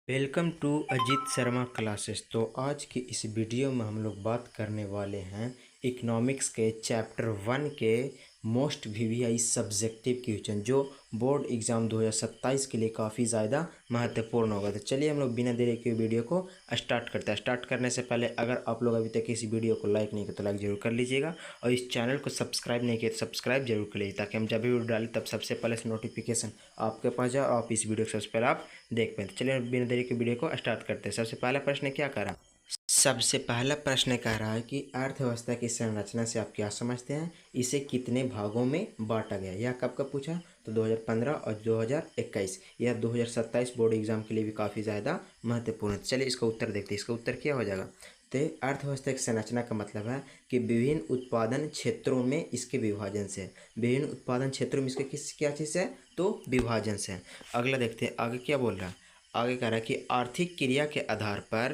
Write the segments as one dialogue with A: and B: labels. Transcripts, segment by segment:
A: Welcome to Ajit Sharma classes. तो आज की इस वीडियो में हम लोग बात करने वाले हैं इकोनॉमिक्स के चैप्टर 1 के मोस्ट वीवीआई सब्जेक्टिव क्वेश्चन जो बोर्ड एग्ज़ाम 2027 के लिए काफ़ी ज़्यादा महत्वपूर्ण होगा। तो चलिए हम लोग बिना देरी के वीडियो को स्टार्ट करते हैं। स्टार्ट करने से पहले अगर आप लोग अभी तक इस वीडियो को लाइक नहीं किया तो लाइक ज़रूर कर लीजिएगा और इस चैनल को सब्सक्राइब नहीं किया तो सब्सक्राइब जरूर कर लीजिए ताकि हम जब भी वीडियो डालें तब सबसे पहले से नोटिफिकेशन आपके पास जाए और आप इस वीडियो को सबसे पहले आप देख पाए। तो चलिए बिना देरी के वीडियो को स्टार्ट करते हैं। सबसे पहला प्रश्न क्या कह रहा है? सबसे पहला प्रश्न कह रहा है कि अर्थव्यवस्था की संरचना से आप क्या समझते हैं, इसे कितने भागों में बांटा गया। यह कब कब पूछा? तो 2015 और 2021। यह 2027 बोर्ड एग्जाम के लिए भी काफ़ी ज़्यादा महत्वपूर्ण है। चलिए इसका उत्तर देखते हैं। इसका उत्तर क्या हो जाएगा? तो अर्थव्यवस्था की संरचना का मतलब है कि विभिन्न उत्पादन क्षेत्रों में इसके विभाजन से, विभिन्न उत्पादन क्षेत्रों में इसके किस क्या चीज़ है? तो विभाजन से। अगला देखते हैं आगे क्या बोल रहा है। आगे कह रहा है कि आर्थिक क्रिया के आधार पर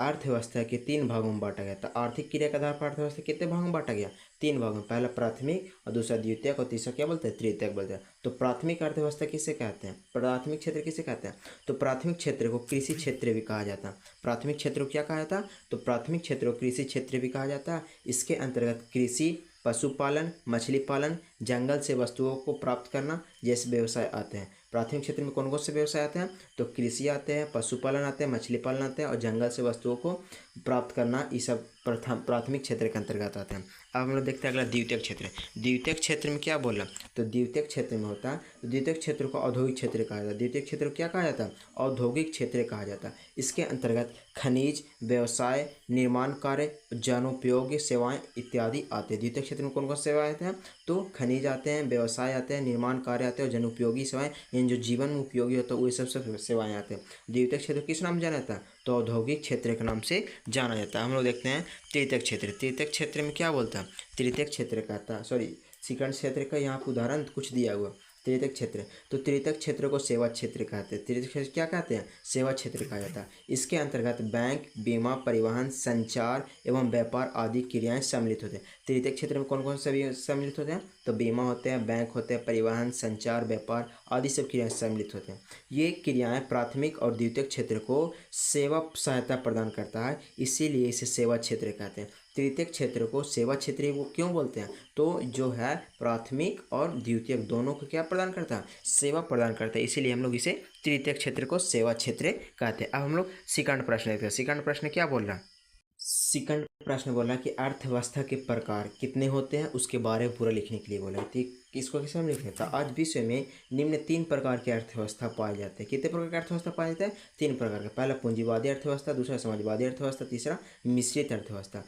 A: अर्थव्यवस्था के 3 भागों में बांटा गया। तो आर्थिक क्रिया के आधार पर अर्थव्यवस्था कितने भागों में बांटा गया? 3 भागों में। पहला प्राथमिक और दूसरा द्वितीयक और तीसरा क्या बोलते हैं? तृतीयक बोलते हैं। तो प्राथमिक अर्थव्यवस्था किसे कहते हैं? प्राथमिक क्षेत्र किसे कहते हैं? तो प्राथमिक क्षेत्र को कृषि क्षेत्र भी कहा जाता है। प्राथमिक क्षेत्र को क्या कहा जाता है? तो प्राथमिक क्षेत्र को कृषि क्षेत्र भी कहा जाता है। इसके अंतर्गत कृषि, पशुपालन, मछली पालन, जंगल से वस्तुओं को प्राप्त करना जैसे व्यवसाय आते हैं। प्राथमिक क्षेत्र में कौन कौन से व्यवसाय आते हैं? तो कृषि आते हैं, पशुपालन आते हैं, मछली पालन आते हैं और जंगल से वस्तुओं को प्राप्त करना, ये सब प्राथमिक क्षेत्र के अंतर्गत आते हैं। अब हम लोग देखते हैं अगला द्वितीयक क्षेत्र। द्वितीयक क्षेत्र में क्या बोला? तो द्वितीयक क्षेत्र में होता है, तो द्वितीयक क्षेत्र को औद्योगिक क्षेत्र कहा जाता है। द्वितीयक क्षेत्र को क्या कहा जाता है? औद्योगिक क्षेत्र कहा जाता है। इसके अंतर्गत खनिज, व्यवसाय, निर्माण कार्य, जनोपयोगी सेवाएं इत्यादि आते हैं। द्वितीयक क्षेत्र में कौन कौन से सेवाएं आते हैं? तो खनिज आते हैं, व्यवसाय आते हैं, निर्माण कार्य आते हैं और जनोपयोगी सेवाएं, इन जो जीवन में उपयोगी होता है वो सब सेवाएं आते हैं। द्वितीयक क्षेत्र किस नाम से जाना जाता है? तो औद्योगिक क्षेत्र के नाम से जाना जाता है। हम लोग देखते हैं तृतीयक क्षेत्र। तृतीयक क्षेत्र में क्या बोलता है? तृतीयक क्षेत्र कहता है, सॉरी सेकंड क्षेत्र का यहाँ पर उदाहरण कुछ दिया हुआ। तृतीयक क्षेत्र, तो तृतीयक क्षेत्र को सेवा क्षेत्र कहते हैं। तृतीयक क्षेत्र क्या कहते हैं? सेवा क्षेत्र कहा जाता है। इसके अंतर्गत बैंक, बीमा, परिवहन, संचार एवं व्यापार आदि क्रियाएं सम्मिलित होते हैं। तृतीयक क्षेत्र में कौन कौन से सम्मिलित होते हैं? तो बीमा होते हैं, बैंक होते हैं, परिवहन, संचार, व्यापार आदि सब क्रियाएं सम्मिलित होते हैं। ये क्रियाएं प्राथमिक और द्वितीयक क्षेत्र को सेवा सहायता प्रदान करता है, इसीलिए इसे सेवा क्षेत्र कहते हैं। तृतीयक क्षेत्र को सेवा क्षेत्र वो क्यों बोलते हैं? तो जो है प्राथमिक और द्वितीयक दोनों को क्या प्रदान करता है? सेवा प्रदान करता है, इसीलिए हम लोग इसे तृतीयक क्षेत्र को सेवा क्षेत्र कहते हैं। अब हम लोग सेकंड प्रश्न देखते हैं। सेकंड प्रश्न क्या बोल रहा है? सेकंड प्रश्न बोला कि अर्थव्यवस्था के प्रकार कितने होते हैं उसके बारे में पूरा लिखने के लिए बोला। तो इसको किस में लिखना था? आज विश्व में निम्न 3 प्रकार की अर्थव्यवस्था पाए जाते हैं। कितने प्रकार की अर्थव्यवस्था पाए जाते हैं? 3 प्रकार के। पहला पूंजीवादी अर्थव्यवस्था, दूसरा समाजवादी अर्थव्यवस्था, तीसरा मिश्रित अर्थव्यवस्था।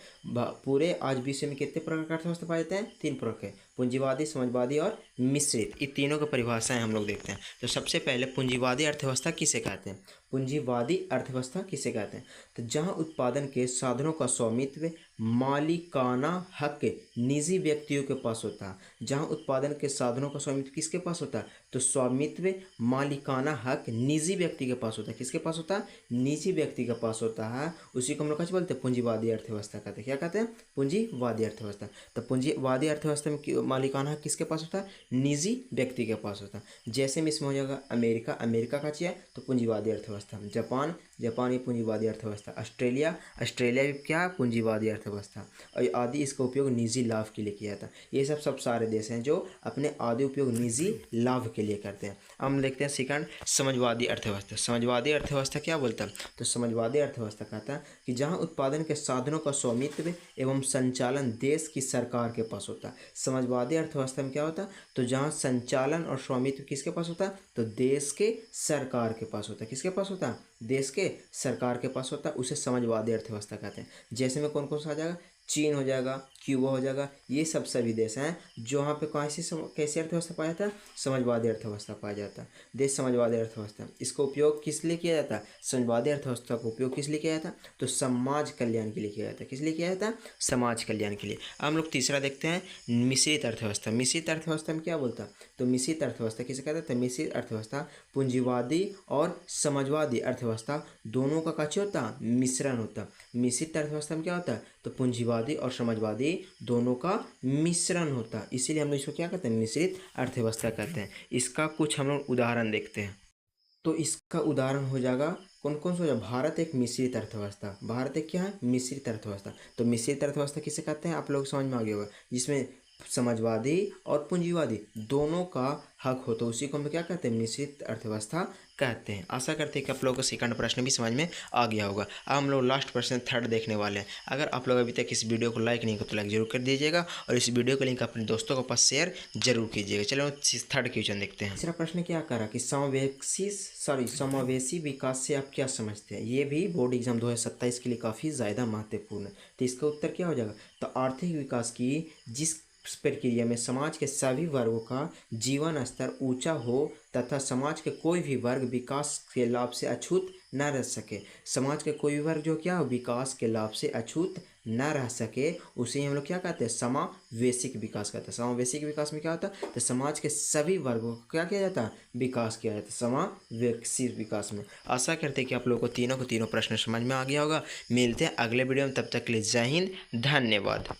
A: पूरे आज विश्व में कितने प्रकार की अर्थव्यवस्था पाए जाते हैं? 3 प्रकार के, पूंजीवादी, समाजवादी और मिश्रित। ये तीनों की परिभाषाएं हम लोग देखते हैं। तो सबसे पहले पूंजीवादी अर्थव्यवस्था किसे कहते हैं? पूंजीवादी अर्थव्यवस्था किसे कहते हैं? तो जहां उत्पादन के साधनों का स्वामित्व, मालिकाना हक निजी व्यक्तियों के पास होता है। जहां उत्पादन के साधनों का स्वामित्व किसके पास होता है? तो स्वामित्व, मालिकाना हक निजी व्यक्ति के पास होता है। किसके पास होता है? निजी व्यक्ति के पास होता है। उसी को हम लोग क्या बोलते हैं? पूंजीवादी अर्थव्यवस्था कहते हैं। क्या कहते हैं? पूंजीवादी अर्थव्यवस्था। तो पूंजीवादी अर्थव्यवस्था में मालिकाना हक किसके पास होता है? निजी व्यक्ति के पास होता है। जैसे में इसमें हो जाएगा अमेरिका, अमेरिका का चाहिए तो पूंजीवादी अर्थव्यवस्था। जापान, जापान ये पूंजीवादी अर्थव्यवस्था। ऑस्ट्रेलिया, ऑस्ट्रेलिया भी क्या? पूंजीवादी अर्थव्यवस्था। और आदि इसका उपयोग निजी लाभ के लिए किया था। ये सब सारे देश हैं जो अपने आदि उपयोग निजी लाभ के लिए करते हैं। हम देखते हैं सेकंड, समाजवादी अर्थव्यवस्था। समाजवादी अर्थव्यवस्था क्या बोलता है? तो समाजवादी अर्थव्यवस्था कहता है कि जहां उत्पादन के साधनों का स्वामित्व एवं संचालन देश की सरकार के पास होता है। समाजवादी अर्थव्यवस्था में क्या होता है? तो जहां संचालन और स्वामित्व किसके पास होता है? तो देश के सरकार के पास होता है। किसके पास होता है? देश के सरकार के पास होता है। उसे समाजवादी अर्थव्यवस्था कहते हैं। जैसे में कौन कौन सा आ जाएगा? चीन हो जाएगा, क्यूबा हो जाएगा, ये सब सभी देश हैं जो वहाँ पे कैसी अर्थव्यवस्था पाया जाता है? समाजवादी अर्थव्यवस्था पाया जाता है। देश समाजवादी अर्थव्यवस्था, इसका उपयोग किस लिए किया जाता है? समाजवादी अर्थव्यवस्था का उपयोग किस लिए किया जाता है? तो समाज कल्याण के लिए किया जाता है। किस लिए किया जाता है? समाज कल्याण के लिए। अब हम लोग तीसरा देखते हैं, मिश्रित अर्थव्यवस्था। मिश्रित अर्थव्यवस्था में क्या बोलता है? तो मिश्रित अर्थव्यवस्था किसे कहते हैं? तो मिश्रित अर्थव्यवस्था पूंजीवादी और समाजवादी अर्थव्यवस्था दोनों का क्या होता है? मिश्रण होता है। मिश्रित अर्थव्यवस्था में क्या होता है? तो पूंजीवादी और समाजवादी दोनों का मिश्रण होता है, इसीलिए हम लोग इसको क्या कहते हैं? मिश्रित अर्थव्यवस्था कहते हैं। इसका कुछ हम लोग उदाहरण देखते हैं। तो इसका उदाहरण हो जाएगा कौन कौन सा हो जाएगा? भारत एक मिश्रित अर्थव्यवस्था, भारत एक क्या है? मिश्रित अर्थव्यवस्था। तो मिश्रित अर्थव्यवस्था किसे कहते हैं? आप लोग समझ में आ गया होगा, जिसमें समाजवादी और पूंजीवादी दोनों का हक हो, तो उसी को हम क्या कहते हैं? मिश्रित अर्थव्यवस्था कहते हैं। आशा करते हैं कि आप लोगों को सेकंड प्रश्न भी समझ में आ गया होगा। अब हम लोग लास्ट प्रश्न थर्ड देखने वाले हैं। अगर आप लोग अभी तक इस वीडियो को लाइक नहीं किया तो लाइक जरूर कर दीजिएगा और इस वीडियो का लिंक अपने दोस्तों के पास शेयर जरूर कीजिएगा। चलो थर्ड क्वेश्चन देखते हैं। तीसरा प्रश्न क्या कह रहा कि समावेशी विकास से आप क्या समझते हैं? ये भी बोर्ड एग्जाम 2027 के लिए काफ़ी ज़्यादा महत्वपूर्ण है। तो इसका उत्तर क्या हो जाएगा? तो आर्थिक विकास की जिस प्रक्रिया में समाज के सभी वर्गों का जीवन स्तर ऊंचा हो तथा समाज के कोई भी वर्ग विकास के लाभ से अछूत न रह सके। समाज के कोई भी वर्ग जो क्या हो? विकास के लाभ से अछूत न रह सके, उसे हम लोग क्या कहते हैं? समावेशिक विकास कहते हैं। समावेशिक विकास में क्या होता है? तो समाज के सभी वर्गों को क्या किया जाता है? विकास किया जाता है समावेशी विकास में। आशा करते हैं कि आप लोगों को तीनों प्रश्न समझ में आ गया होगा। मिलते हैं अगले वीडियो में, तब तक के लिए जय हिंद, धन्यवाद।